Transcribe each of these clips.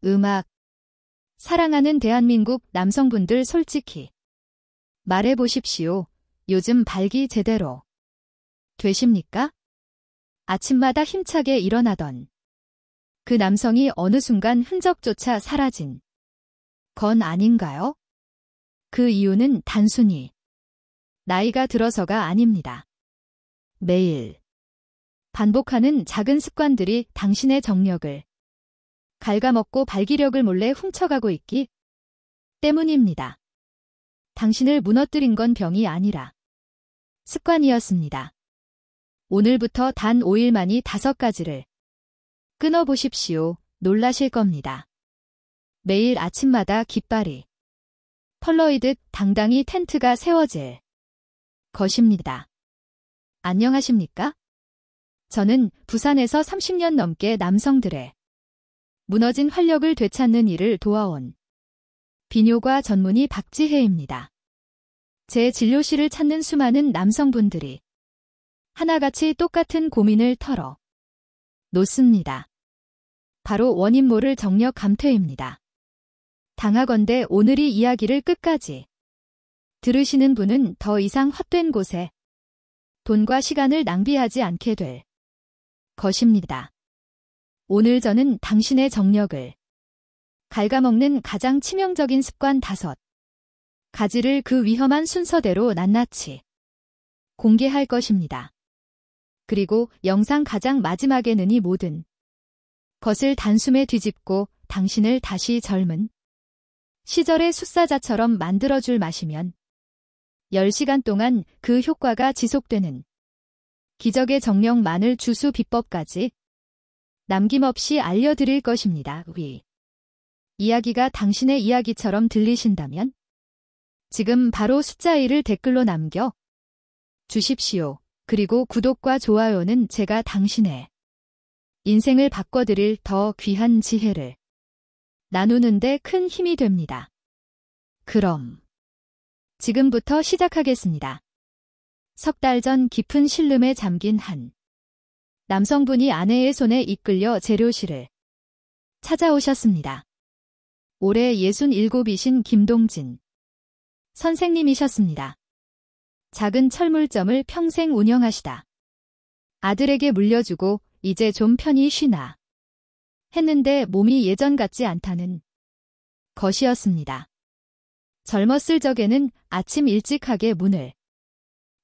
음악. 사랑하는 대한민국 남성분들 솔직히 말해보십시오. 요즘 발기 제대로 되십니까? 아침마다 힘차게 일어나던 그 남성이 어느 순간 흔적조차 사라진 건 아닌가요? 그 이유는 단순히 나이가 들어서가 아닙니다. 매일 반복하는 작은 습관들이 당신의 정력을 갉아먹고 발기력을 몰래 훔쳐가고 있기 때문입니다. 당신을 무너뜨린 건 병이 아니라 습관이었습니다. 오늘부터 단 5일만이 5가지를 끊어보십시오. 놀라실 겁니다. 매일 아침마다 깃발이 펄럭이듯 당당히 텐트가 세워질 것입니다. 안녕하십니까? 저는 부산에서 30년 넘게 남성들의 무너진 활력을 되찾는 일을 도와온 비뇨과 전문의 박지혜입니다. 제 진료실을 찾는 수많은 남성분들이 하나같이 똑같은 고민을 털어 놓습니다. 바로 원인 모를 정력 감퇴입니다. 당하건대 오늘 이 이야기를 끝까지 들으시는 분은 더 이상 헛된 곳에 돈과 시간을 낭비하지 않게 될 것입니다. 오늘 저는 당신의 정력을 갉아먹는 가장 치명적인 습관 5가지를 그 위험한 순서대로 낱낱이 공개할 것입니다. 그리고 영상 가장 마지막에는 이 모든 것을 단숨에 뒤집고 당신을 다시 젊은 시절의 숫사자처럼 만들어줄 맛이면 10시간 동안 그 효과가 지속되는 기적의 정력 마늘 주수 비법까지 남김없이 알려드릴 것입니다. 이야기가 당신의 이야기처럼 들리신다면 지금 바로 숫자 1을 댓글로 남겨 주십시오. 그리고 구독과 좋아요는 제가 당신의 인생을 바꿔드릴 더 귀한 지혜를 나누는데 큰 힘이 됩니다. 그럼 지금부터 시작하겠습니다. 석 달 전 깊은 신름에 잠긴 한 남성분이 아내의 손에 이끌려 재료실을 찾아오셨습니다. 올해 67이신 김동진 선생님이셨습니다. 작은 철물점을 평생 운영하시다 아들에게 물려주고 이제 좀 편히 쉬나 했는데 몸이 예전 같지 않다는 것이었습니다. 젊었을 적에는 아침 일찍하게 문을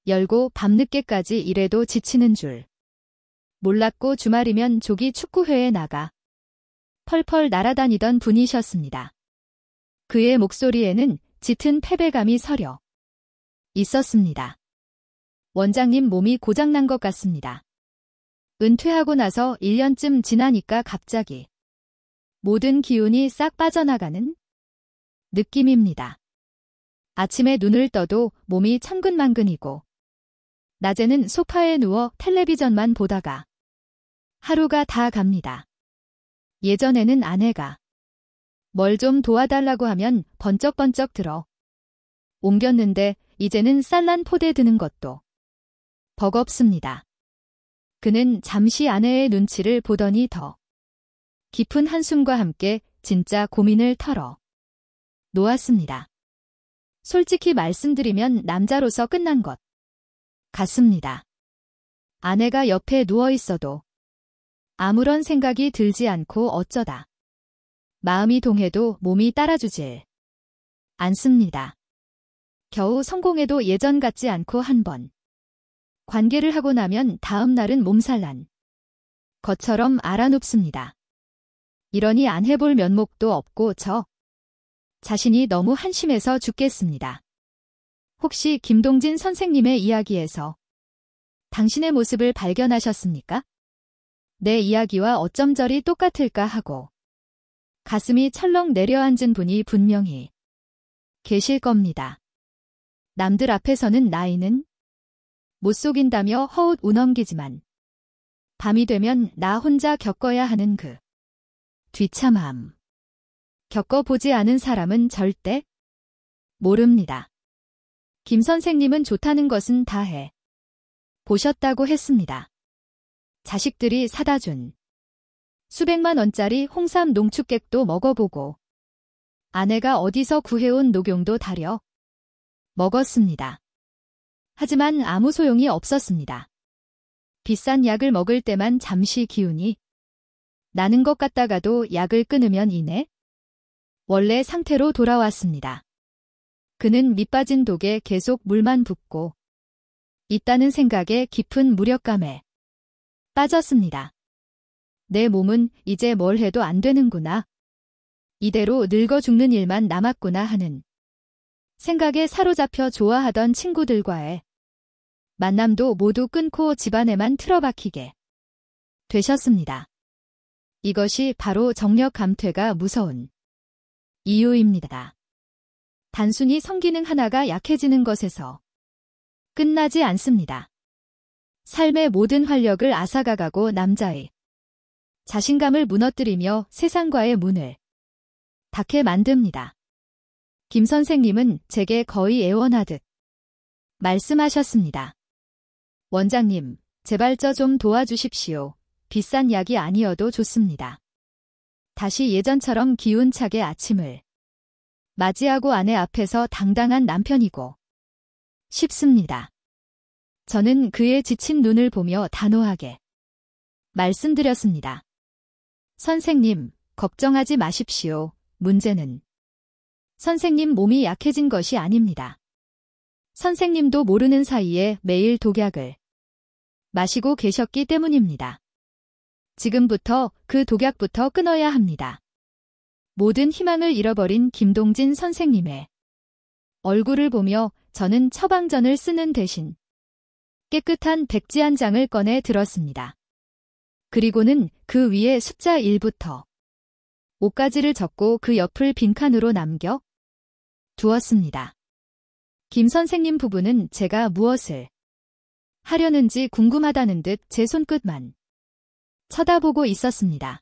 열고 밤늦게까지 일해도 지치는 줄 몰랐고 주말이면 조기 축구회에 나가 펄펄 날아다니던 분이셨습니다. 그의 목소리에는 짙은 패배감이 서려 있었습니다. 원장님 몸이 고장난 것 같습니다. 은퇴하고 나서 1년쯤 지나니까 갑자기 모든 기운이 싹 빠져나가는 느낌입니다. 아침에 눈을 떠도 몸이 천근만근이고 낮에는 소파에 누워 텔레비전만 보다가 하루가 다 갑니다. 예전에는 아내가 뭘 좀 도와달라고 하면 번쩍번쩍 들어 옮겼는데 이제는 쌀난 포대 드는 것도 버겁습니다. 그는 잠시 아내의 눈치를 보더니 더 깊은 한숨과 함께 진짜 고민을 털어 놓았습니다. 솔직히 말씀드리면 남자로서 끝난 것 같습니다. 아내가 옆에 누워 있어도 아무런 생각이 들지 않고 어쩌다 마음이 동해도 몸이 따라주질 않습니다. 겨우 성공해도 예전 같지 않고 한 번 관계를 하고 나면 다음 날은 몸살난 것처럼 알아눕습니다. 이러니 안 해볼 면목도 없고 저 자신이 너무 한심해서 죽겠습니다. 혹시 김동진 선생님의 이야기에서 당신의 모습을 발견하셨습니까? 내 이야기와 어쩜 저리 똑같을까 하고 가슴이 철렁 내려앉은 분이 분명히 계실 겁니다. 남들 앞에서는 나이는 못 속인다며 허웃 우넘기지만 밤이 되면 나 혼자 겪어야 하는 그 뒤참함. 겪어보지 않은 사람은 절대 모릅니다. 김 선생님은 좋다는 것은 다 해 보셨다고 했습니다. 자식들이 사다 준 수백만 원짜리 홍삼 농축객도 먹어보고 아내가 어디서 구해온 녹용도 다려 먹었습니다. 하지만 아무 소용이 없었습니다. 비싼 약을 먹을 때만 잠시 기운이 나는 것 같다가도 약을 끊으면 이내 원래 상태로 돌아왔습니다. 그는 밑빠진 독에 계속 물만 붓고 있다는 생각에 깊은 무력감에 빠졌습니다. 내 몸은 이제 뭘 해도 안 되는구나. 이대로 늙어 죽는 일만 남았구나 하는 생각에 사로잡혀 좋아하던 친구들과의 만남도 모두 끊고 집안에만 틀어박히게 되셨습니다. 이것이 바로 정력 감퇴가 무서운 이유입니다. 단순히 성기능 하나가 약해지는 것에서 끝나지 않습니다. 삶의 모든 활력을 앗아가고 남자의 자신감을 무너뜨리며 세상과의 문을 닫게 만듭니다. 김 선생님은 제게 거의 애원하듯 말씀하셨습니다. 원장님, 제발 저 좀 도와주십시오. 비싼 약이 아니어도 좋습니다. 다시 예전처럼 기운차게 아침을 맞이하고 아내 앞에서 당당한 남편이고 싶습니다. 저는 그의 지친 눈을 보며 단호하게 말씀드렸습니다. 선생님, 걱정하지 마십시오. 문제는 선생님 몸이 약해진 것이 아닙니다. 선생님도 모르는 사이에 매일 독약을 마시고 계셨기 때문입니다. 지금부터 그 독약부터 끊어야 합니다. 모든 희망을 잃어버린 김동진 선생님의 얼굴을 보며 저는 처방전을 쓰는 대신 깨끗한 백지 한 장을 꺼내 들었습니다. 그리고는 그 위에 숫자 1부터 5까지를 적고 그 옆을 빈칸으로 남겨 두었습니다. 김 선생님 부부는 제가 무엇을 하려는지 궁금하다는 듯 제 손끝만 쳐다보고 있었습니다.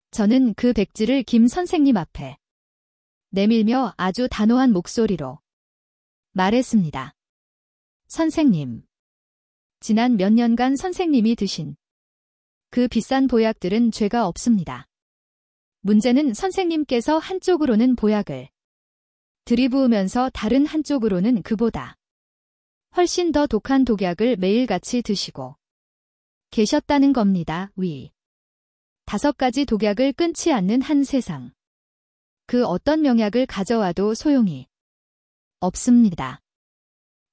저는 그 백지를 김 선생님 앞에 내밀며 아주 단호한 목소리로 말했습니다. 선생님, 지난 몇 년간 선생님이 드신 그 비싼 보약들은 죄가 없습니다. 문제는 선생님께서 한쪽으로는 보약을 들이부으면서 다른 한쪽으로는 그보다 훨씬 더 독한 독약을 매일같이 드시고 계셨다는 겁니다. 5가지 독약을 끊지 않는 한 세상. 그 어떤 명약을 가져와도 소용이 없습니다.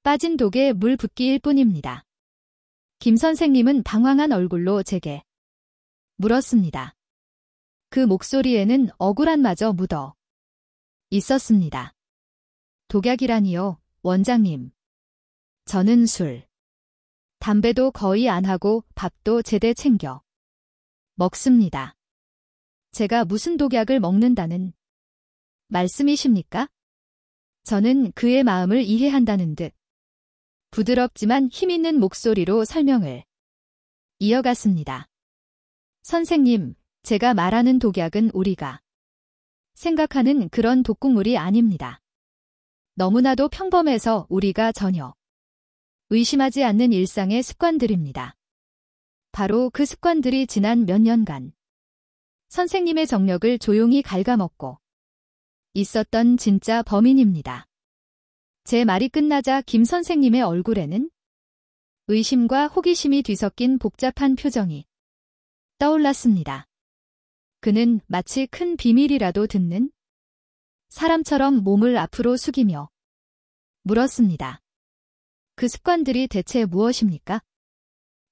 빠진 독에 물 붓기일 뿐입니다. 김 선생님은 방황한 얼굴로 제게 물었습니다. 그 목소리에는 억울함마저 묻어 있었습니다. 독약이라니요, 원장님. 저는 술, 담배도 거의 안 하고 밥도 제대 챙겨 먹습니다. 제가 무슨 독약을 먹는다는 말씀이십니까? 저는 그의 마음을 이해한다는 듯 부드럽지만 힘있는 목소리로 설명을 이어갔습니다. 선생님, 제가 말하는 독약은 우리가 생각하는 그런 독극물이 아닙니다. 너무나도 평범해서 우리가 전혀 의심하지 않는 일상의 습관들입니다. 바로 그 습관들이 지난 몇 년간 선생님의 정력을 조용히 갉아먹고 있었던 진짜 범인입니다. 제 말이 끝나자 김 선생님의 얼굴에는 의심과 호기심이 뒤섞인 복잡한 표정이 떠올랐습니다. 그는 마치 큰 비밀이라도 듣는 사람처럼 몸을 앞으로 숙이며 물었습니다. 그 습관들이 대체 무엇입니까?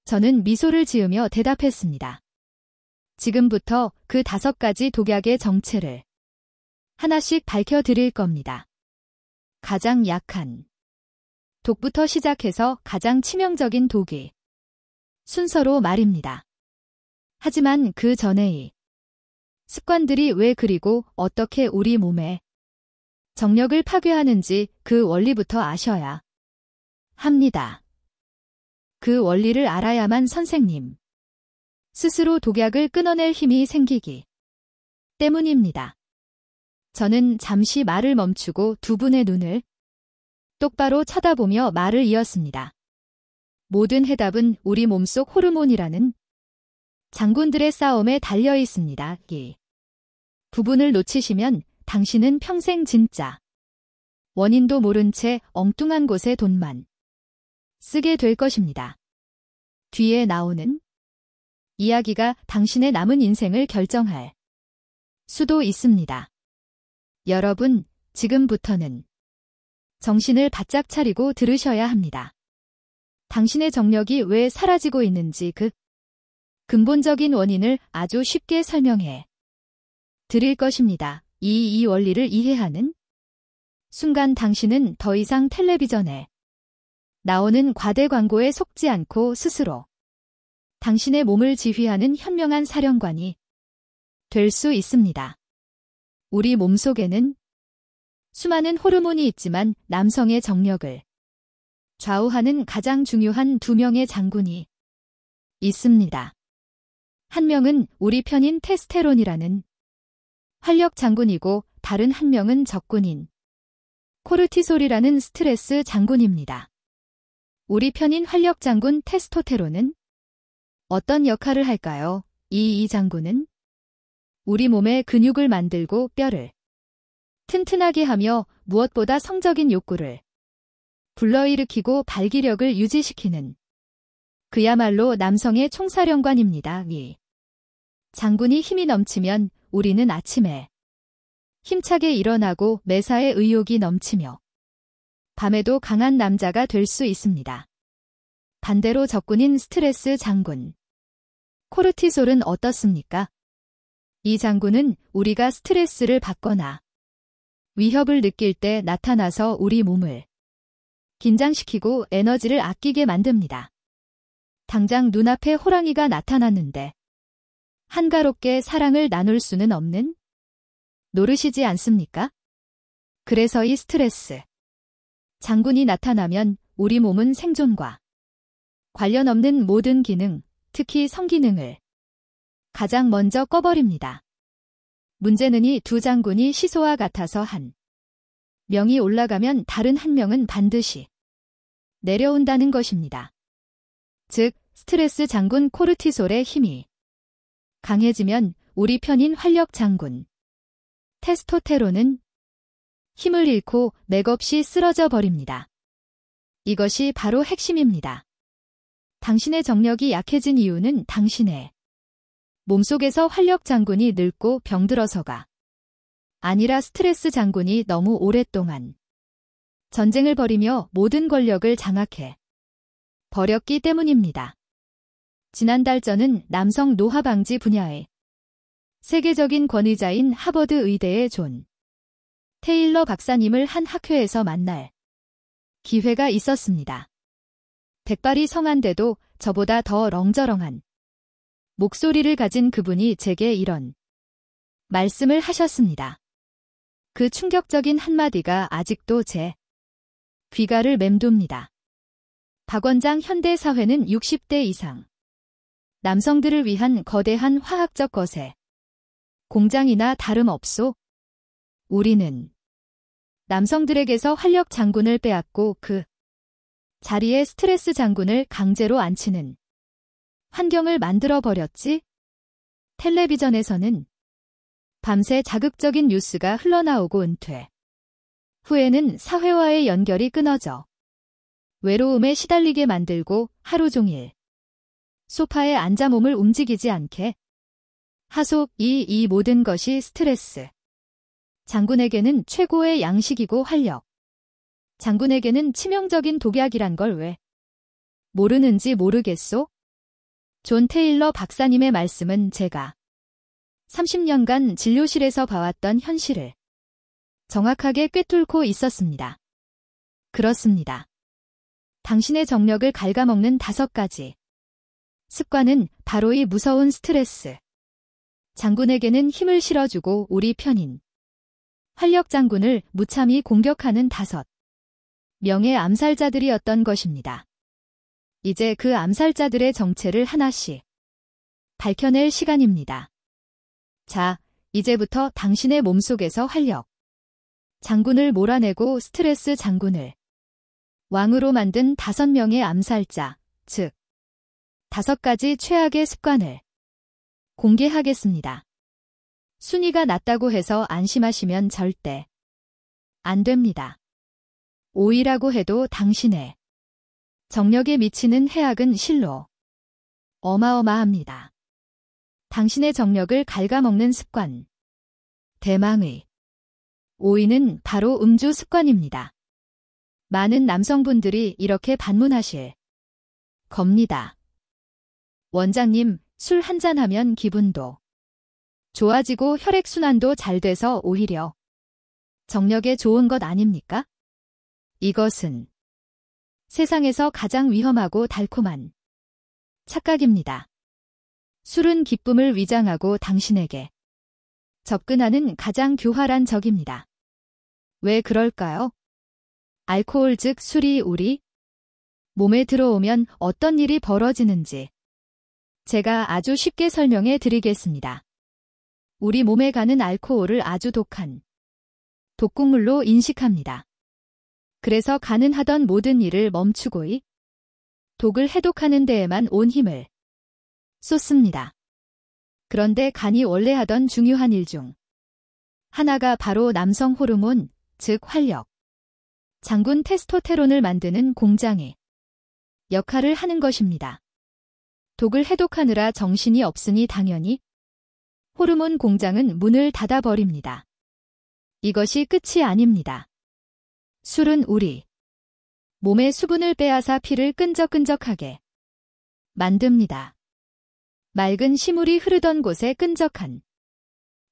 저는 미소를 지으며 대답했습니다. 지금부터 그 5가지 독약의 정체를 하나씩 밝혀드릴 겁니다. 가장 약한 독부터 시작해서 가장 치명적인 독이 순서로 말입니다. 하지만 그 전에 이 습관들이 왜 그리고 어떻게 우리 몸에 정력을 파괴하는지 그 원리부터 아셔야 합니다. 그 원리를 알아야만 선생님 스스로 독약을 끊어낼 힘이 생기기 때문입니다. 저는 잠시 말을 멈추고 두 분의 눈을 똑바로 쳐다보며 말을 이었습니다. 모든 해답은 우리 몸속 호르몬이라는 장군들의 싸움에 달려 있습니다. 이 부분을 놓치시면 당신은 평생 진짜 원인도 모른 채 엉뚱한 곳에 돈만 쓰게 될 것입니다. 뒤에 나오는 이야기가 당신의 남은 인생을 결정할 수도 있습니다. 여러분, 지금부터는 정신을 바짝 차리고 들으셔야 합니다. 당신의 정력이 왜 사라지고 있는지 그 근본적인 원인을 아주 쉽게 설명해 드릴 것입니다. 이 원리를 이해하는 순간 당신은 더 이상 텔레비전에 나오는 과대 광고에 속지 않고 스스로 당신의 몸을 지휘하는 현명한 사령관이 될 수 있습니다. 우리 몸속에는 수많은 호르몬이 있지만 남성의 정력을 좌우하는 가장 중요한 두 명의 장군이 있습니다. 한 명은 우리 편인 테스테론이라는 활력 장군이고 다른 한 명은 적군인 코르티솔이라는 스트레스 장군입니다. 우리 편인 활력 장군 테스토테론은 어떤 역할을 할까요? 이 장군은 우리 몸의 근육을 만들고 뼈를 튼튼하게 하며 무엇보다 성적인 욕구를 불러일으키고 발기력을 유지시키는 그야말로 남성의 총사령관입니다. 이 장군이 힘이 넘치면 우리는 아침에 힘차게 일어나고 매사에 의욕이 넘치며 밤에도 강한 남자가 될 수 있습니다. 반대로 적군인 스트레스 장군 코르티솔은 어떻습니까? 이 장군은 우리가 스트레스를 받거나 위협을 느낄 때 나타나서 우리 몸을 긴장시키고 에너지를 아끼게 만듭니다. 당장 눈앞에 호랑이가 나타났는데 한가롭게 사랑을 나눌 수는 없는 노릇이지 않습니까? 그래서 이 스트레스 장군이 나타나면 우리 몸은 생존과 관련 없는 모든 기능, 특히 성기능을 가장 먼저 꺼버립니다. 문제는 이 두 장군이 시소와 같아서 한 명이 올라가면 다른 한 명은 반드시 내려온다는 것입니다. 즉, 스트레스 장군 코르티솔의 힘이 강해지면 우리 편인 활력 장군 테스토테론은 힘을 잃고 맥없이 쓰러져 버립니다. 이것이 바로 핵심입니다. 당신의 정력이 약해진 이유는 당신의 몸속에서 활력 장군이 늙고 병들어서가 아니라 스트레스 장군이 너무 오랫동안 전쟁을 벌이며 모든 권력을 장악해 버렸기 때문입니다. 지난달 저는 남성 노화 방지 분야의 세계적인 권위자인 하버드 의대의 존 테일러 박사님을 한 학회에서 만날 기회가 있었습니다. 백발이 성한데도 저보다 더 렁저렁한 목소리를 가진 그분이 제게 이런 말씀을 하셨습니다. 그 충격적인 한마디가 아직도 제 귀가를 맴돕니다. 박 원장, 현대 사회는 60대 이상 남성들을 위한 거대한 화학적 거세 공장이나 다름없소. 우리는 남성들에게서 활력 장군을 빼앗고 그 자리에 스트레스 장군을 강제로 앉히는 환경을 만들어 버렸지. 텔레비전에서는 밤새 자극적인 뉴스가 흘러나오고 은퇴 후에는 사회와의 연결이 끊어져 외로움에 시달리게 만들고 하루 종일 소파에 앉아 몸을 움직이지 않게 하속. 이 모든 것이 스트레스 장군에게는 최고의 양식이고 활력 장군에게는 치명적인 독약이란 걸 왜 모르는지 모르겠소? 존 테일러 박사님의 말씀은 제가 30년간 진료실에서 봐왔던 현실을 정확하게 꿰뚫고 있었습니다. 그렇습니다. 당신의 정력을 갉아먹는 5가지 습관은 바로 이 무서운 스트레스 장군에게는 힘을 실어주고 우리 편인 활력 장군을 무참히 공격하는 5명의 암살자들이었던 것입니다. 이제 그 암살자들의 정체를 하나씩 밝혀낼 시간입니다. 자, 이제부터 당신의 몸속에서 활력 장군을 몰아내고 스트레스 장군을 왕으로 만든 5명의 암살자, 즉 5가지 최악의 습관을 공개하겠습니다. 순위가 낮다고 해서 안심하시면 절대 안 됩니다. 5위라고 해도 당신의 정력에 미치는 해악은 실로 어마어마합니다. 당신의 정력을 갉아먹는 습관. 대망의 5위는 바로 음주 습관입니다. 많은 남성분들이 이렇게 반문하실 겁니다. 원장님, 술 한잔하면 기분도 좋아지고 혈액순환도 잘 돼서 오히려 정력에 좋은 것 아닙니까? 이것은 세상에서 가장 위험하고 달콤한 착각입니다. 술은 기쁨을 위장하고 당신에게 접근하는 가장 교활한 적입니다. 왜 그럴까요? 알코올 즉 술이 우리 몸에 들어오면 어떤 일이 벌어지는지 제가 아주 쉽게 설명해 드리겠습니다. 우리 몸에 가는 알코올을 아주 독한 독극물로 인식합니다. 그래서 가능하던 모든 일을 멈추고 이 독을 해독하는 데에만 온 힘을 쏟습니다. 그런데 간이 원래 하던 중요한 일 중 하나가 바로 남성 호르몬, 즉 활력, 장군 테스토테론을 만드는 공장의 역할을 하는 것입니다. 독을 해독하느라 정신이 없으니 당연히 호르몬 공장은 문을 닫아버립니다. 이것이 끝이 아닙니다. 술은 우리 몸의 수분을 빼앗아 피를 끈적끈적하게 만듭니다. 맑은 시물이 흐르던 곳에 끈적한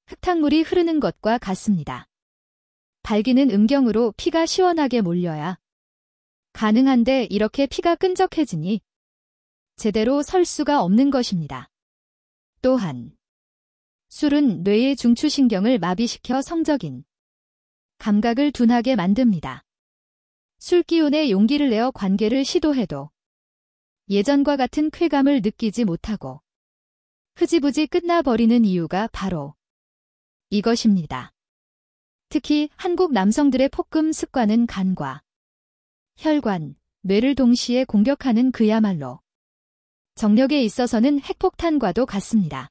흙탕물이 흐르는 것과 같습니다. 발기는 음경으로 피가 시원하게 몰려야 가능한데 이렇게 피가 끈적해지니 제대로 설 수가 없는 것입니다. 또한 술은 뇌의 중추신경을 마비시켜 성적인 감각을 둔하게 만듭니다. 술 기운에 용기를 내어 관계를 시도해도 예전과 같은 쾌감을 느끼지 못하고 흐지부지 끝나버리는 이유가 바로 이것입니다. 특히 한국 남성들의 폭금 습관은 간과 혈관, 뇌를 동시에 공격하는 그야말로 정력에 있어서는 핵폭탄과도 같습니다.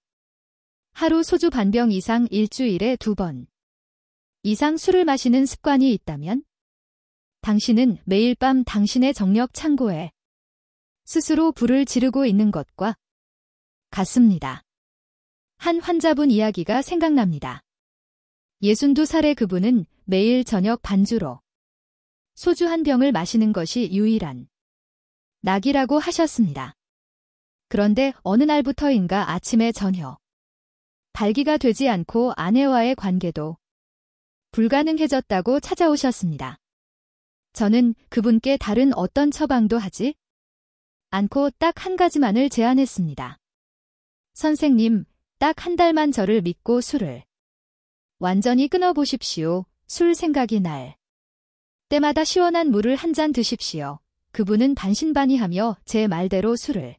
하루 소주 반병 이상 일주일에 2번 이상 술을 마시는 습관이 있다면 당신은 매일 밤 당신의 정력 창고에 스스로 불을 지르고 있는 것과 같습니다. 한 환자분 이야기가 생각납니다. 62살의 그분은 매일 저녁 반주로 소주 한 병을 마시는 것이 유일한 낙이라고 하셨습니다. 그런데 어느 날부터인가 아침에 전혀 발기가 되지 않고 아내와의 관계도 불가능해졌다고 찾아오셨습니다. 저는 그분께 다른 어떤 처방도 하지 않고 딱 한 가지만을 제안했습니다. 선생님, 딱 한 달만 저를 믿고 술을 완전히 끊어보십시오. 술 생각이 날 때마다 시원한 물을 한 잔 드십시오. 그분은 반신반의하며 제 말대로 술을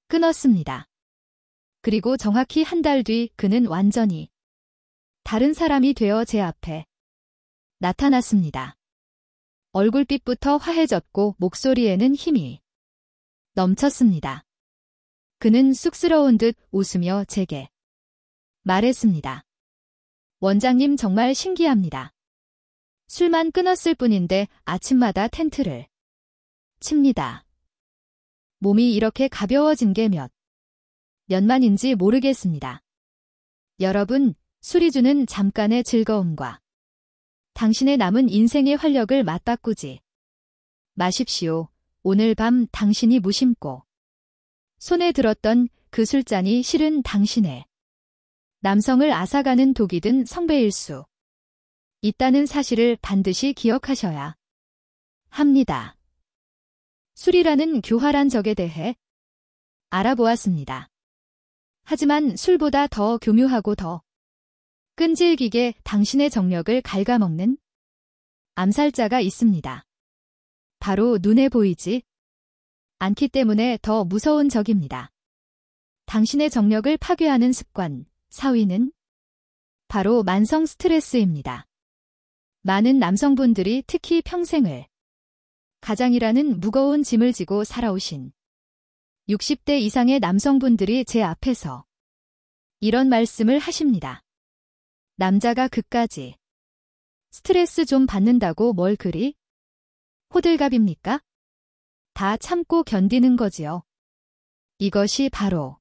끊었습니다. 그리고 정확히 한 달 뒤 그는 완전히 다른 사람이 되어 제 앞에 나타났습니다. 얼굴빛부터 화해졌고 목소리에는 힘이 넘쳤습니다. 그는 쑥스러운 듯 웃으며 제게 말했습니다. 원장님 정말 신기합니다. 술만 끊었을 뿐인데 아침마다 텐트를 칩니다. 몸이 이렇게 가벼워진 게 몇 년만인지 모르겠습니다. 여러분, 술이 주는 잠깐의 즐거움과 당신의 남은 인생의 활력을 맞바꾸지 마십시오. 오늘 밤 당신이 무심코 손에 들었던 그 술잔이 실은 당신의 남성을 앗아가는 독이 든 성배일 수 있다는 사실을 반드시 기억하셔야 합니다. 술이라는 교활한 적에 대해 알아보았습니다. 하지만 술보다 더 교묘하고 더 끈질기게 당신의 정력을 갉아먹는 암살자가 있습니다. 바로 눈에 보이지 않기 때문에 더 무서운 적입니다. 당신의 정력을 파괴하는 습관, 4위는 바로 만성 스트레스입니다. 많은 남성분들이 특히 평생을 가장이라는 무거운 짐을 지고 살아오신 60대 이상의 남성분들이 제 앞에서 이런 말씀을 하십니다. 남자가 그까지 스트레스 좀 받는다고 뭘 그리 호들갑입니까? 다 참고 견디는 거지요. 이것이 바로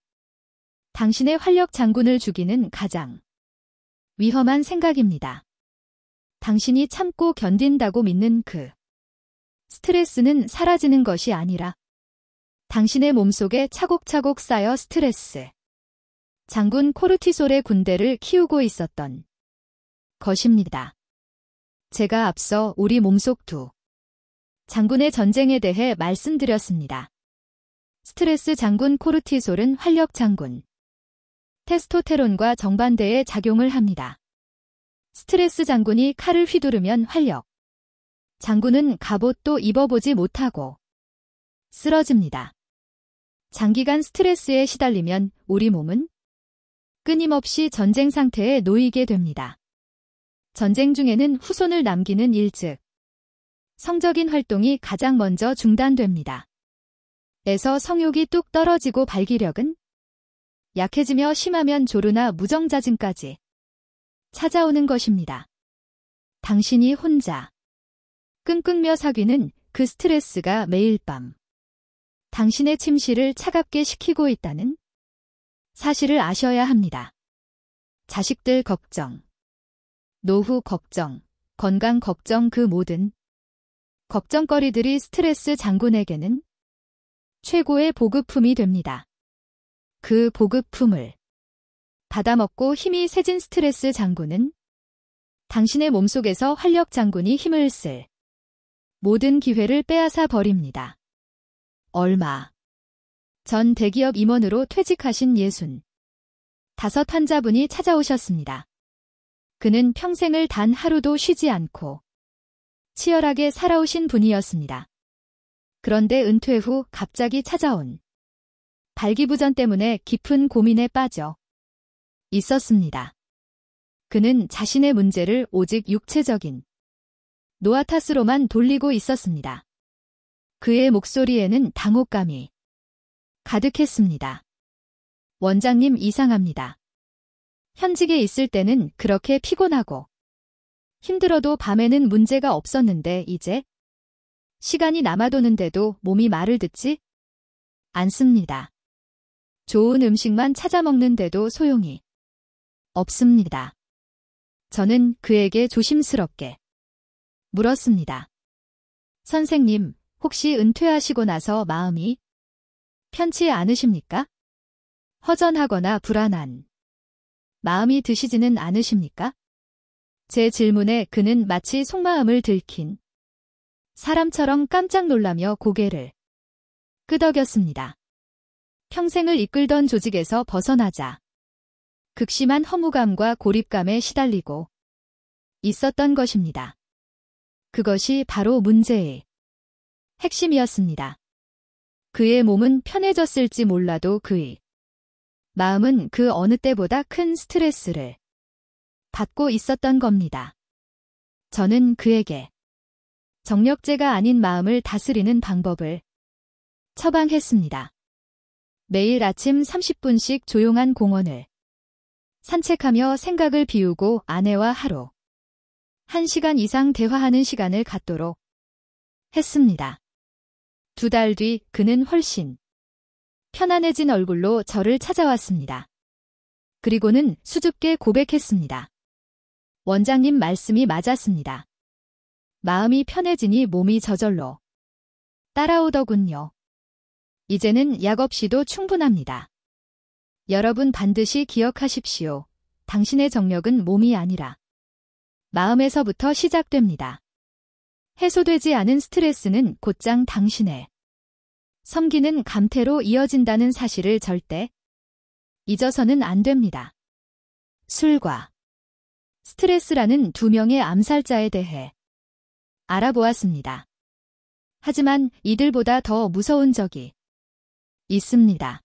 당신의 활력 장군을 죽이는 가장 위험한 생각입니다. 당신이 참고 견딘다고 믿는 그 스트레스는 사라지는 것이 아니라 당신의 몸속에 차곡차곡 쌓여 스트레스 장군 코르티솔의 군대를 키우고 있었던 것입니다. 제가 앞서 우리 몸속 두 장군의 전쟁에 대해 말씀드렸습니다. 스트레스 장군 코르티솔은 활력 장군 테스토테론과 정반대의 작용을 합니다. 스트레스 장군이 칼을 휘두르면 활력 장군은 갑옷도 입어보지 못하고 쓰러집니다. 장기간 스트레스에 시달리면 우리 몸은 끊임없이 전쟁 상태에 놓이게 됩니다. 전쟁 중에는 후손을 남기는 일 즉 성적인 활동이 가장 먼저 중단됩니다. 에서 성욕이 뚝 떨어지고 발기력은 약해지며 심하면 조루나 무정자증까지 찾아오는 것입니다. 당신이 혼자 끙끙며 사귀는 그 스트레스가 매일 밤 당신의 침실을 차갑게 식히고 있다는 사실을 아셔야 합니다. 자식들 걱정, 노후 걱정, 건강 걱정 그 모든 걱정거리들이 스트레스 장군에게는 최고의 보급품이 됩니다. 그 보급품을 받아먹고 힘이 세진 스트레스 장군은 당신의 몸속에서 활력 장군이 힘을 쓸 모든 기회를 빼앗아 버립니다. 얼마 전 대기업 임원으로 퇴직하신 65 환자분이 찾아오셨습니다. 그는 평생을 단 하루도 쉬지 않고 치열하게 살아오신 분이었습니다. 그런데 은퇴 후 갑자기 찾아온 발기부전 때문에 깊은 고민에 빠져 있었습니다. 그는 자신의 문제를 오직 육체적인 노화 탓으로만 돌리고 있었습니다. 그의 목소리에는 당혹감이 가득했습니다. 원장님 이상합니다. 현직에 있을 때는 그렇게 피곤하고 힘들어도 밤에는 문제가 없었는데 이제 시간이 남아도는데도 몸이 말을 듣지 않습니다. 좋은 음식만 찾아 먹는데도 소용이 없습니다. 저는 그에게 조심스럽게 물었습니다. 선생님, 혹시 은퇴하시고 나서 마음이 편치 않으십니까? 허전하거나 불안한 마음이 드시지는 않으십니까? 제 질문에 그는 마치 속마음을 들킨 사람처럼 깜짝 놀라며 고개를 끄덕였습니다. 평생을 이끌던 조직에서 벗어나자 극심한 허무감과 고립감에 시달리고 있었던 것입니다. 그것이 바로 문제의 핵심이었습니다. 그의 몸은 편해졌을지 몰라도 그의 마음은 그 어느 때보다 큰 스트레스를 받고 있었던 겁니다. 저는 그에게 정력제가 아닌 마음을 다스리는 방법을 처방했습니다. 매일 아침 30분씩 조용한 공원을 산책하며 생각을 비우고 아내와 하루 1시간 이상 대화하는 시간을 갖도록 했습니다. 2달 뒤 그는 훨씬 편안해진 얼굴로 저를 찾아왔습니다. 그리고는 수줍게 고백했습니다. 원장님 말씀이 맞았습니다. 마음이 편해지니 몸이 저절로 따라오더군요. 이제는 약 없이도 충분합니다. 여러분 반드시 기억하십시오. 당신의 정력은 몸이 아니라 마음에서부터 시작됩니다. 해소되지 않은 스트레스는 곧장 당신의 섬기는 감태로 이어진다는 사실을 절대 잊어서는 안 됩니다. 술과 스트레스라는 2명의 암살자에 대해 알아보았습니다. 하지만 이들보다 더 무서운 적이 있습니다.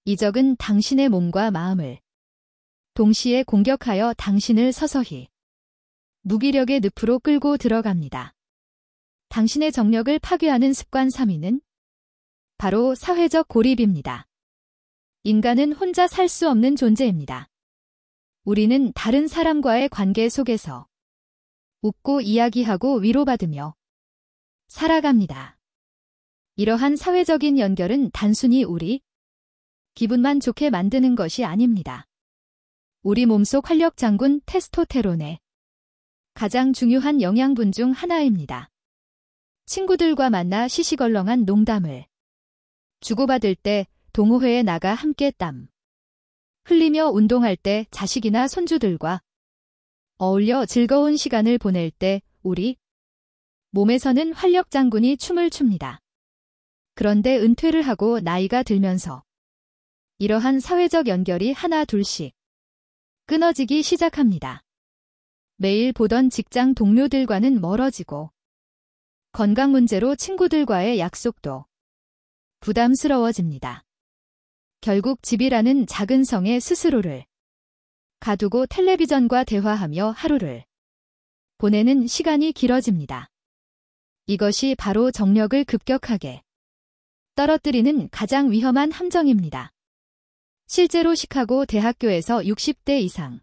이 적은 당신의 몸과 마음을 동시에 공격하여 당신을 서서히 무기력의 늪으로 끌고 들어갑니다. 당신의 정력을 파괴하는 습관 3위는 바로 사회적 고립입니다. 인간은 혼자 살 수 없는 존재입니다. 우리는 다른 사람과의 관계 속에서 웃고 이야기하고 위로받으며 살아갑니다. 이러한 사회적인 연결은 단순히 우리 기분만 좋게 만드는 것이 아닙니다. 우리 몸속 활력 장군 테스토테론의 가장 중요한 영양분 중 하나입니다. 친구들과 만나 시시걸렁한 농담을 주고받을 때, 동호회에 나가 함께 땀 흘리며 운동할 때, 자식이나 손주들과 어울려 즐거운 시간을 보낼 때 우리 몸에서는 활력 장군이 춤을 춥니다. 그런데 은퇴를 하고 나이가 들면서 이러한 사회적 연결이 하나 둘씩 끊어지기 시작합니다. 매일 보던 직장 동료들과는 멀어지고 건강 문제로 친구들과의 약속도 부담스러워집니다. 결국 집이라는 작은 성에 스스로를 가두고 텔레비전과 대화하며 하루를 보내는 시간이 길어집니다. 이것이 바로 정력을 급격하게 떨어뜨리는 가장 위험한 함정입니다. 실제로 시카고 대학교에서 60대 이상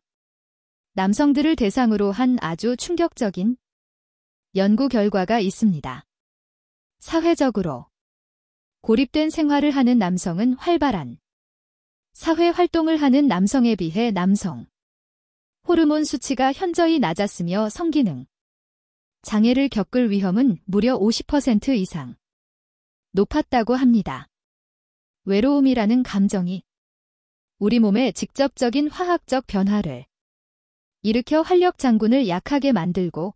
남성들을 대상으로 한 아주 충격적인 연구 결과가 있습니다. 사회적으로 고립된 생활을 하는 남성은 활발한 사회 활동을 하는 남성에 비해 남성 호르몬 수치가 현저히 낮았으며 성기능 장애를 겪을 위험은 무려 50% 이상 높았다고 합니다. 외로움이라는 감정이 우리 몸에 직접적인 화학적 변화를 일으켜 활력 장군을 약하게 만들고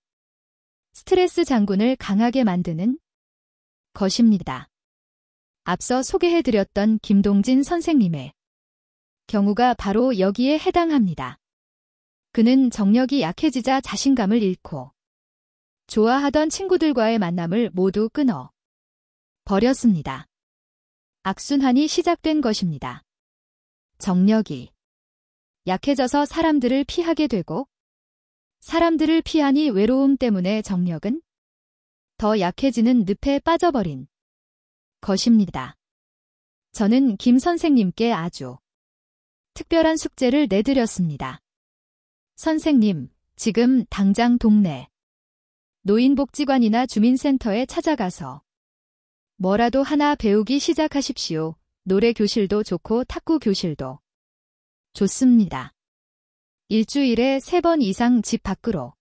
스트레스 장군을 강하게 만드는 것입니다. 앞서 소개해드렸던 김동진 선생님의 경우가 바로 여기에 해당합니다. 그는 정력이 약해지자 자신감을 잃고 좋아하던 친구들과의 만남을 모두 끊어 버렸습니다. 악순환이 시작된 것입니다. 정력이 약해져서 사람들을 피하게 되고 사람들을 피하니 외로움 때문에 정력은 더 약해지는 늪에 빠져버린 것입니다. 저는 김 선생님께 아주 특별한 숙제를 내드렸습니다. 선생님, 지금 당장 동네 노인복지관이나 주민센터에 찾아가서 뭐라도 하나 배우기 시작하십시오. 노래 교실도 좋고 탁구 교실도 좋습니다. 일주일에 3번 이상 집 밖으로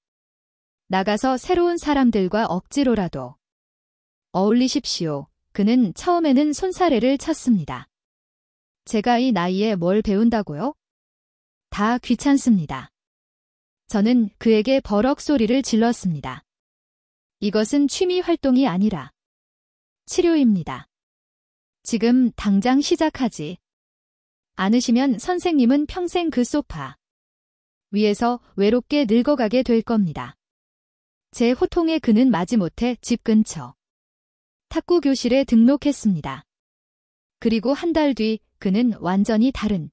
나가서 새로운 사람들과 억지로라도 어울리십시오. 그는 처음에는 손사래를 쳤습니다. 제가 이 나이에 뭘 배운다고요? 다 귀찮습니다. 저는 그에게 버럭 소리를 질렀습니다. 이것은 취미 활동이 아니라 치료입니다. 지금 당장 시작하지 않으시면 선생님은 평생 그 소파 위에서 외롭게 늙어가게 될 겁니다. 제 호통에 그는 마지못해 집 근처 탁구 교실에 등록했습니다. 그리고 한 달 뒤 그는 완전히 다른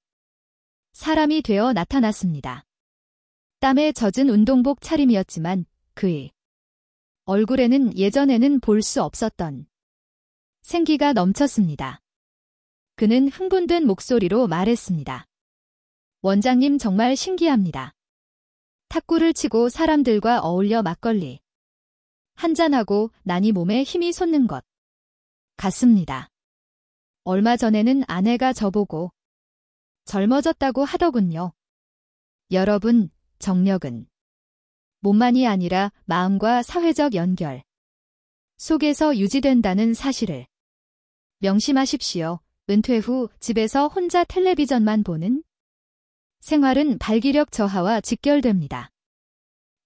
사람이 되어 나타났습니다. 땀에 젖은 운동복 차림이었지만 그의 얼굴에는 예전에는 볼 수 없었던 생기가 넘쳤습니다. 그는 흥분된 목소리로 말했습니다. 원장님 정말 신기합니다. 탁구를 치고 사람들과 어울려 막걸리 한잔하고 나니 몸에 힘이 솟는 것 같습니다. 얼마 전에는 아내가 저보고 젊어졌다고 하더군요. 여러분, 정력은 몸만이 아니라 마음과 사회적 연결 속에서 유지된다는 사실을 명심하십시오. 은퇴 후 집에서 혼자 텔레비전만 보는 생활은 발기력 저하와 직결됩니다.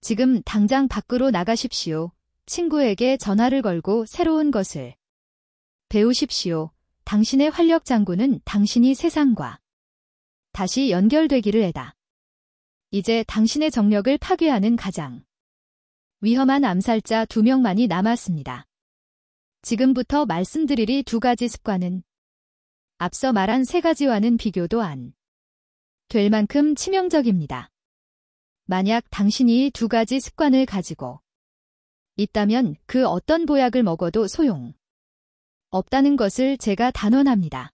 지금 당장 밖으로 나가십시오. 친구에게 전화를 걸고 새로운 것을 배우십시오. 당신의 활력 장군은 당신이 세상과 다시 연결되기를 애다. 이제 당신의 정력을 파괴하는 가장 위험한 암살자 2명만이 남았습니다. 지금부터 말씀드릴 2가지 습관은 앞서 말한 3가지와는 비교도 안 될 만큼 치명적입니다. 만약 당신이 이 2가지 습관을 가지고 있다면 그 어떤 보약을 먹어도 소용 없다는 것을 제가 단언합니다.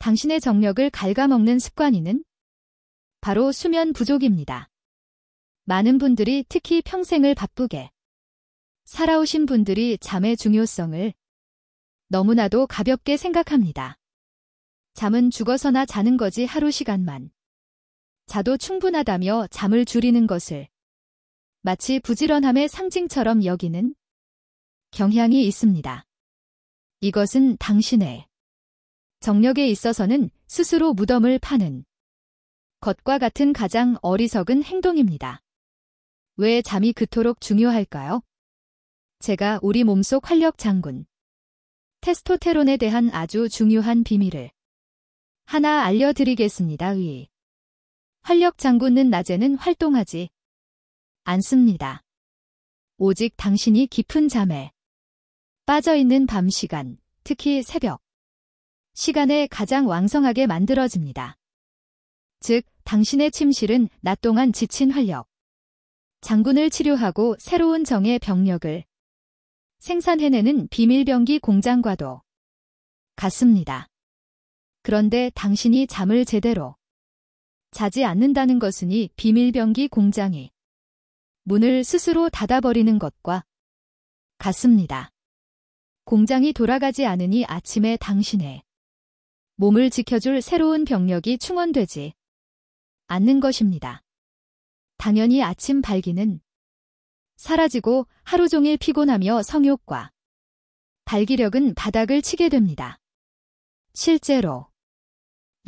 당신의 정력을 갉아먹는 습관이는 바로 수면 부족입니다. 많은 분들이 특히 평생을 바쁘게 살아오신 분들이 잠의 중요성을 너무나도 가볍게 생각합니다. 잠은 죽어서나 자는 거지 하루 시간만 자도 충분하다며 잠을 줄이는 것을 마치 부지런함의 상징처럼 여기는 경향이 있습니다. 이것은 당신의 정력에 있어서는 스스로 무덤을 파는 것과 같은 가장 어리석은 행동입니다. 왜 잠이 그토록 중요할까요? 제가 우리 몸속 활력 장군, 테스토테론에 대한 아주 중요한 비밀을 하나 알려드리겠습니다. 활력 장군은 낮에는 활동하지 않습니다. 오직 당신이 깊은 잠에 빠져있는 밤 시간, 특히 새벽 시간에 가장 왕성하게 만들어집니다. 즉, 당신의 침실은 낮 동안 지친 활력 장군을 치료하고 새로운 정의 병력을 생산해내는 비밀병기 공장과도 같습니다. 그런데 당신이 잠을 제대로 자지 않는다는 것은 이 비밀병기 공장이 문을 스스로 닫아버리는 것과 같습니다. 공장이 돌아가지 않으니 아침에 당신의 몸을 지켜줄 새로운 병력이 충원되지 않는 것입니다. 당연히 아침 발기는 사라지고 하루 종일 피곤하며 성욕과 발기력은 바닥을 치게 됩니다. 실제로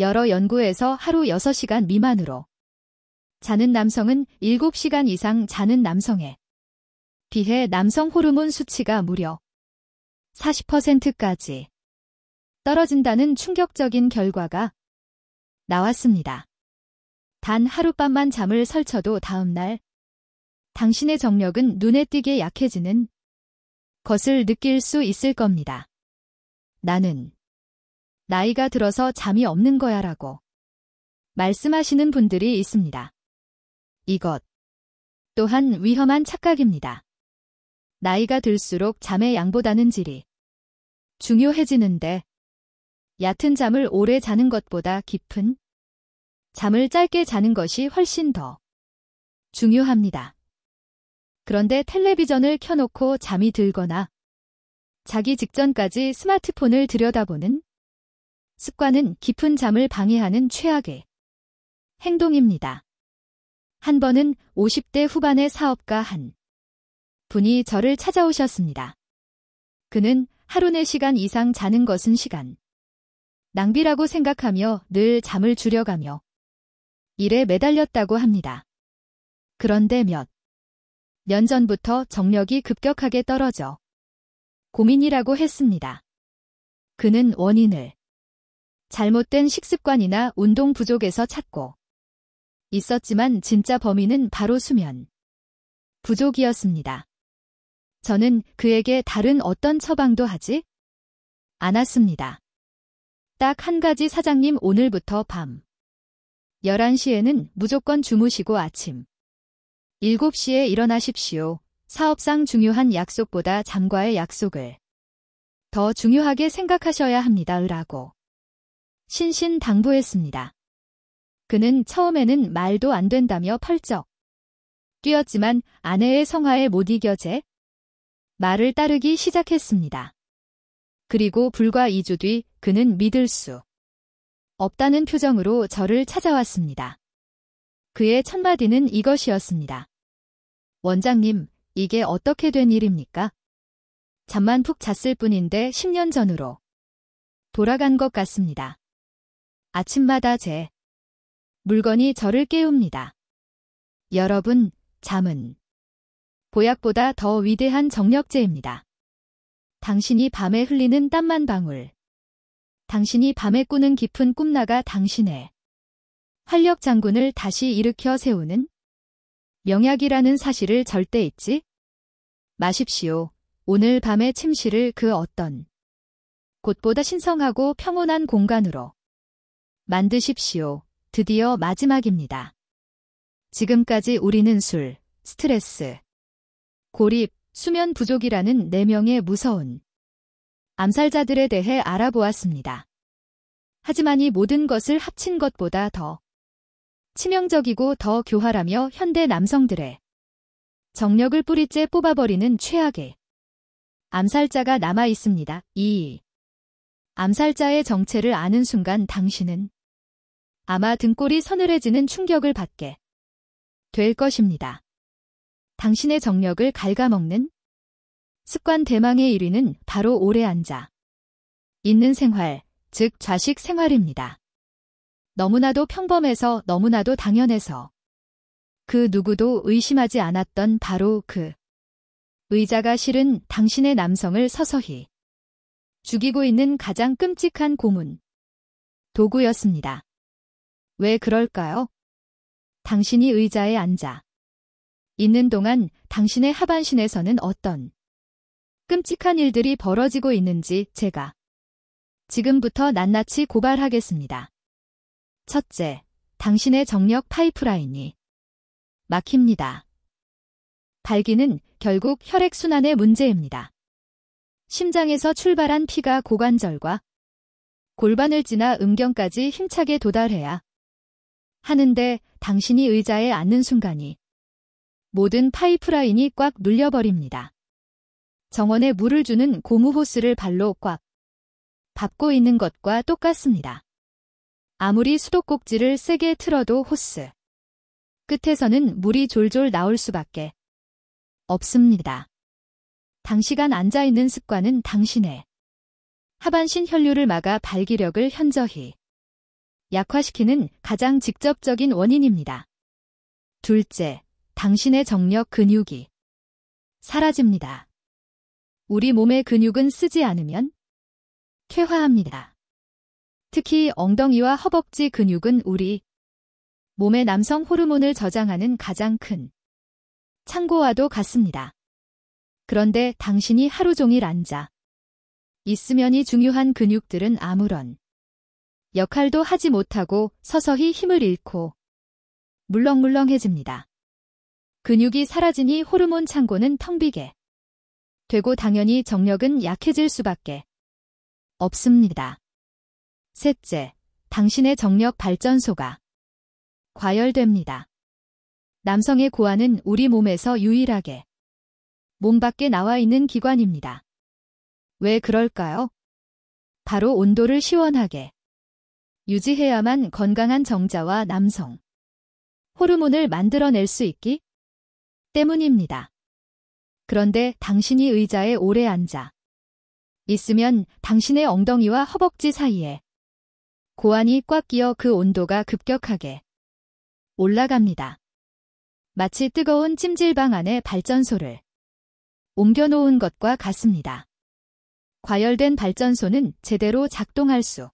여러 연구에서 하루 6시간 미만으로 자는 남성은 7시간 이상 자는 남성에 비해 남성 호르몬 수치가 무려 40%까지 떨어진다는 충격적인 결과가 나왔습니다. 단 하룻밤만 잠을 설쳐도 다음날 당신의 정력은 눈에 띄게 약해지는 것을 느낄 수 있을 겁니다. 나는 나이가 들어서 잠이 없는 거야 라고 말씀하시는 분들이 있습니다. 이것 또한 위험한 착각입니다. 나이가 들수록 잠의 양보다는 질이 중요해지는데 얕은 잠을 오래 자는 것보다 깊은 잠을 짧게 자는 것이 훨씬 더 중요합니다. 그런데 텔레비전을 켜놓고 잠이 들거나 자기 직전까지 스마트폰을 들여다보는 습관은 깊은 잠을 방해하는 최악의 행동입니다. 한 번은 50대 후반의 사업가 한 분이 저를 찾아오셨습니다. 그는 하루 4시간 이상 자는 것은 시간 낭비라고 생각하며 늘 잠을 줄여가며 일에 매달렸다고 합니다. 그런데 몇 년 전부터 정력이 급격하게 떨어져 고민이라고 했습니다. 그는 원인을 잘못된 식습관이나 운동 부족에서 찾고 있었지만 진짜 범인은 바로 수면 부족이었습니다. 저는 그에게 다른 어떤 처방도 하지 않았습니다. 딱 한 가지 사장님 오늘부터 밤 11시에는 무조건 주무시고 아침 7시에 일어나십시오. 사업상 중요한 약속보다 잠과의 약속을 더 중요하게 생각하셔야 합니다. 라고 신신당부했습니다. 그는 처음에는 말도 안 된다며 펄쩍 뛰었지만 아내의 성화에 못 이겨 제 말을 따르기 시작했습니다. 그리고 불과 2주 뒤 그는 믿을 수 없다는 표정으로 저를 찾아왔습니다. 그의 첫 마디는 이것이었습니다. 원장님, 이게 어떻게 된 일입니까? 잠만 푹 잤을 뿐인데 10년 전으로 돌아간 것 같습니다. 아침마다 제 물건이 저를 깨웁니다. 여러분, 잠은 보약보다 더 위대한 정력제입니다. 당신이 밤에 흘리는 땀 한 방울, 당신이 밤에 꾸는 깊은 꿈나가 당신의 활력 장군을 다시 일으켜 세우는 명약이라는 사실을 절대 잊지 마십시오. 오늘 밤의 침실을 그 어떤 곳보다 신성하고 평온한 공간으로 만드십시오. 드디어 마지막입니다. 지금까지 우리는 술, 스트레스, 고립, 수면 부족이라는 4명의 무서운 암살자들에 대해 알아보았습니다. 하지만 이 모든 것을 합친 것보다 더 치명적이고 더 교활하며 현대 남성들의 정력을 뿌리째 뽑아버리는 최악의 암살자가 남아 있습니다. 이 암살자의 정체를 아는 순간 당신은 아마 등골이 서늘해지는 충격을 받게 될 것입니다. 당신의 정력을 갉아먹는 습관 대망의 1위는 바로 오래 앉아 있는 생활, 즉 좌식 생활입니다. 너무나도 평범해서 너무나도 당연해서 그 누구도 의심하지 않았던 바로 그 의자가 실은 당신의 남성을 서서히 죽이고 있는 가장 끔찍한 고문 도구였습니다. 왜 그럴까요? 당신이 의자에 앉아 있는 동안 당신의 하반신에서는 어떤 끔찍한 일들이 벌어지고 있는지 제가 지금부터 낱낱이 고발하겠습니다. 첫째, 당신의 정력 파이프라인이 막힙니다. 발기는 결국 혈액순환의 문제입니다. 심장에서 출발한 피가 고관절과 골반을 지나 음경까지 힘차게 도달해야 하는데 당신이 의자에 앉는 순간이 모든 파이프라인이 꽉 눌려버립니다. 정원에 물을 주는 고무 호스를 발로 꽉 밟고 있는 것과 똑같습니다. 아무리 수도꼭지를 세게 틀어도 호스 끝에서는 물이 졸졸 나올 수밖에 없습니다. 단시간 앉아있는 습관은 당신의 하반신 혈류를 막아 발기력을 현저히 약화시키는 가장 직접적인 원인입니다. 둘째, 당신의 정력 근육이 사라집니다. 우리 몸의 근육은 쓰지 않으면 퇴화합니다. 특히 엉덩이와 허벅지 근육은 우리 몸의 남성 호르몬을 저장하는 가장 큰 창고와도 같습니다. 그런데 당신이 하루 종일 앉아 있으면이 중요한 근육들은 아무런 역할도 하지 못하고 서서히 힘을 잃고 물렁물렁해집니다. 근육이 사라지니 호르몬 창고는 텅 비게 되고 당연히 정력은 약해질 수밖에 없습니다. 셋째, 당신의 정력 발전소가 과열됩니다. 남성의 고환은 우리 몸에서 유일하게 몸 밖에 나와 있는 기관입니다. 왜 그럴까요? 바로 온도를 시원하게 유지해야만 건강한 정자와 남성 호르몬을 만들어낼 수 있기 때문입니다. 그런데 당신이 의자에 오래 앉아 있으면 당신의 엉덩이와 허벅지 사이에 고환이 꽉 끼어 그 온도가 급격하게 올라갑니다. 마치 뜨거운 찜질방 안에 발전소를 옮겨놓은 것과 같습니다. 과열된 발전소는 제대로 작동할 수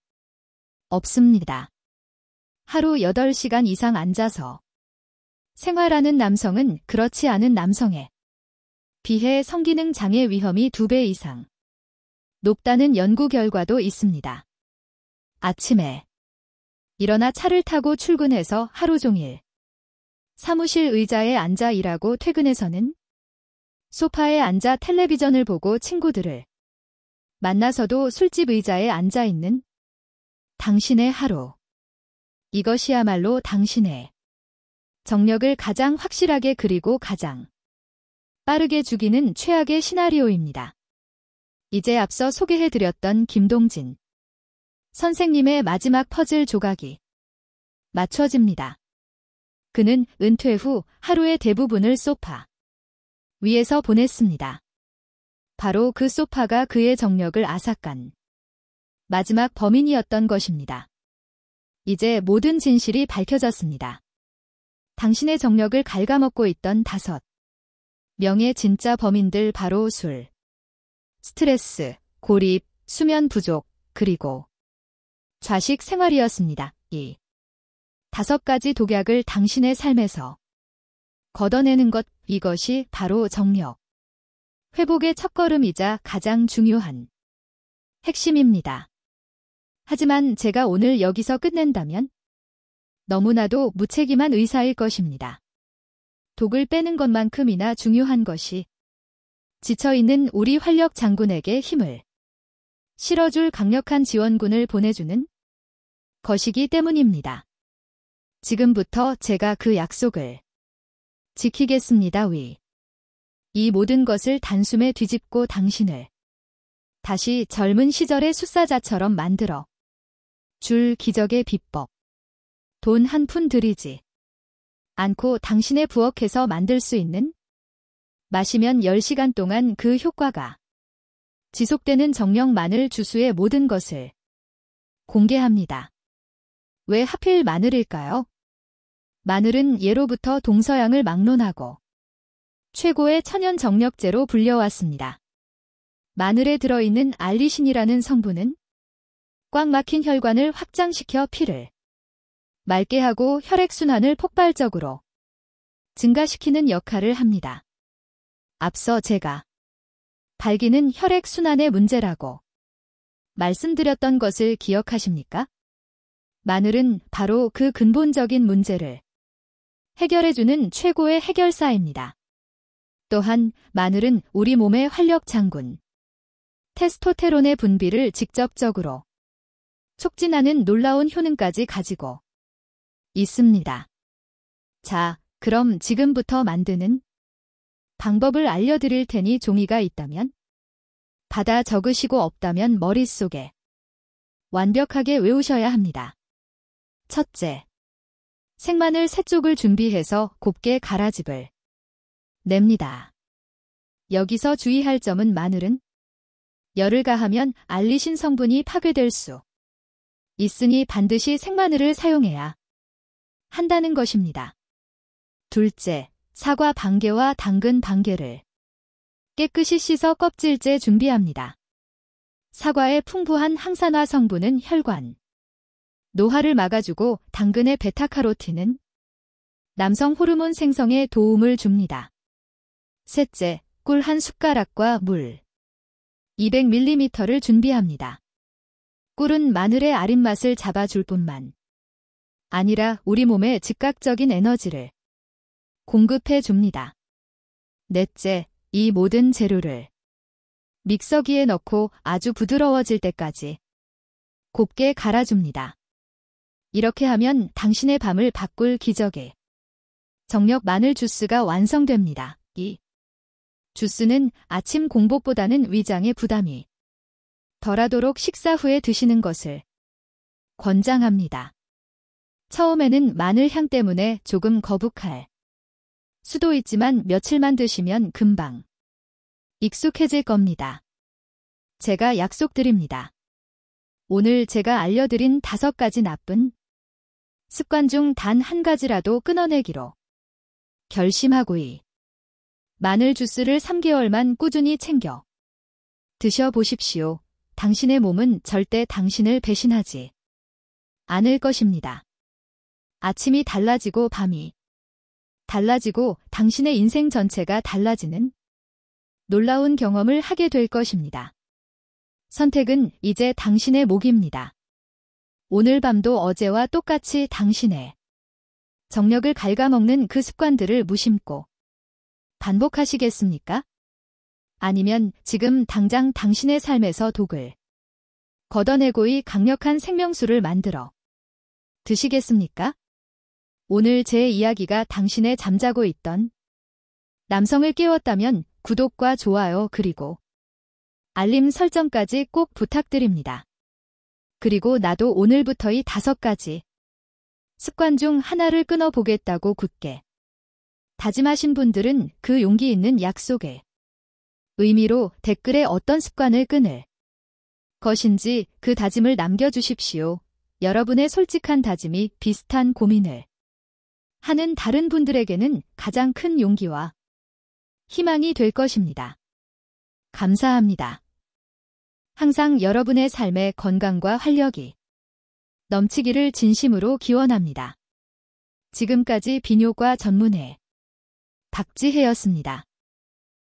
없습니다. 하루 8시간 이상 앉아서 생활하는 남성은 그렇지 않은 남성에 비해 성기능 장애 위험이 2배 이상 높다는 연구 결과도 있습니다. 아침에 일어나 차를 타고 출근해서 하루 종일 사무실 의자에 앉아 일하고 퇴근해서는 소파에 앉아 텔레비전을 보고 친구들을 만나서도 술집 의자에 앉아 있는 당신의 하루. 이것이야말로 당신의 정력을 가장 확실하게 그리고 가장 빠르게 죽이는 최악의 시나리오입니다. 이제 앞서 소개해드렸던 김동진 선생님의 마지막 퍼즐 조각이 맞춰집니다. 그는 은퇴 후 하루의 대부분을 소파 위에서 보냈습니다. 바로 그 소파가 그의 정력을 앗아간 마지막 범인이었던 것입니다. 이제 모든 진실이 밝혀졌습니다. 당신의 정력을 갉아먹고 있던 5명의 진짜 범인들 바로 술, 스트레스, 고립, 수면 부족, 그리고 좌식 생활이었습니다. 이 5가지 독약을 당신의 삶에서 걷어내는 것, 이것이 바로 정력 회복의 첫걸음이자 가장 중요한 핵심입니다. 하지만 제가 오늘 여기서 끝낸다면 너무나도 무책임한 의사일 것입니다. 독을 빼는 것만큼이나 중요한 것이 지쳐있는 우리 활력 장군에게 힘을 실어줄 강력한 지원군을 보내주는 것이기 때문입니다. 지금부터 제가 그 약속을 지키겠습니다. 이 모든 것을 단숨에 뒤집고 당신을 다시 젊은 시절의 숫사자처럼 만들어 줄 기적의 비법. 돈 한 푼 들이지 않고 당신의 부엌에서 만들 수 있는 마시면 10시간 동안 그 효과가 지속되는 정령 마늘 주스의 모든 것을 공개합니다. 왜 하필 마늘일까요? 마늘은 예로부터 동서양을 막론하고 최고의 천연 정력제로 불려왔습니다. 마늘에 들어있는 알리신이라는 성분은 꽉 막힌 혈관을 확장시켜 피를 맑게 하고 혈액순환을 폭발적으로 증가시키는 역할을 합니다. 앞서 제가 발기는 혈액순환의 문제라고 말씀드렸던 것을 기억하십니까? 마늘은 바로 그 근본적인 문제를 해결해주는 최고의 해결사입니다. 또한 마늘은 우리 몸의 활력 장군, 테스토테론의 분비를 직접적으로 촉진하는 놀라운 효능까지 가지고 있습니다. 자, 그럼 지금부터 만드는 방법을 알려드릴 테니 종이가 있다면 받아 적으시고 없다면 머릿속에 완벽하게 외우셔야 합니다. 첫째, 생마늘 3쪽을 준비해서 곱게 갈아집을 냅니다. 여기서 주의할 점은 마늘은 열을 가하면 알리신 성분이 파괴될 수 있으니 반드시 생마늘을 사용해야 한다는 것입니다. 둘째, 사과 반개와 당근 반개를 깨끗이 씻어 껍질째 준비합니다. 사과의 풍부한 항산화 성분은 혈관 노화를 막아주고 당근의 베타카로틴은 남성 호르몬 생성에 도움을 줍니다. 셋째, 꿀 한 숟가락과 물 200ml를 준비합니다. 꿀은 마늘의 아린 맛을 잡아줄 뿐만 아니라 우리 몸에 즉각적인 에너지를 공급해 줍니다. 넷째, 이 모든 재료를 믹서기에 넣고 아주 부드러워질 때까지 곱게 갈아줍니다. 이렇게 하면 당신의 밤을 바꿀 기적의 정력 마늘 주스가 완성됩니다. 이 주스는 아침 공복보다는 위장에 부담이 덜하도록 식사 후에 드시는 것을 권장합니다. 처음에는 마늘 향 때문에 조금 거북할 수도 있지만 며칠만 드시면 금방 익숙해질 겁니다. 제가 약속드립니다. 오늘 제가 알려드린 5가지 나쁜 습관 중 단 한 가지라도 끊어내기로 결심하고 마늘 주스를 3개월만 꾸준히 챙겨 드셔보십시오. 당신의 몸은 절대 당신을 배신하지 않을 것입니다. 아침이 달라지고 밤이 달라지고 당신의 인생 전체가 달라지는 놀라운 경험을 하게 될 것입니다. 선택은 이제 당신의 몫입니다. 오늘 밤도 어제와 똑같이 당신의 정력을 갉아먹는 그 습관들을 무심코 반복하시겠습니까? 아니면 지금 당장 당신의 삶에서 독을 걷어내고 강력한 생명수를 만들어 드시겠습니까? 오늘 제 이야기가 당신의 잠자고 있던 남성을 깨웠다면 구독과 좋아요 그리고 알림 설정까지 꼭 부탁드립니다. 그리고 나도 오늘부터 이 5가지 습관 중 하나를 끊어보겠다고 굳게 다짐하신 분들은 그 용기 있는 약속의 의미로 댓글에 어떤 습관을 끊을 것인지 그 다짐을 남겨주십시오. 여러분의 솔직한 다짐이 비슷한 고민을 하는 다른 분들에게는 가장 큰 용기와 희망이 될 것입니다. 감사합니다. 항상 여러분의 삶에 건강과 활력이 넘치기를 진심으로 기원합니다. 지금까지 비뇨과 전문의 박지혜였습니다.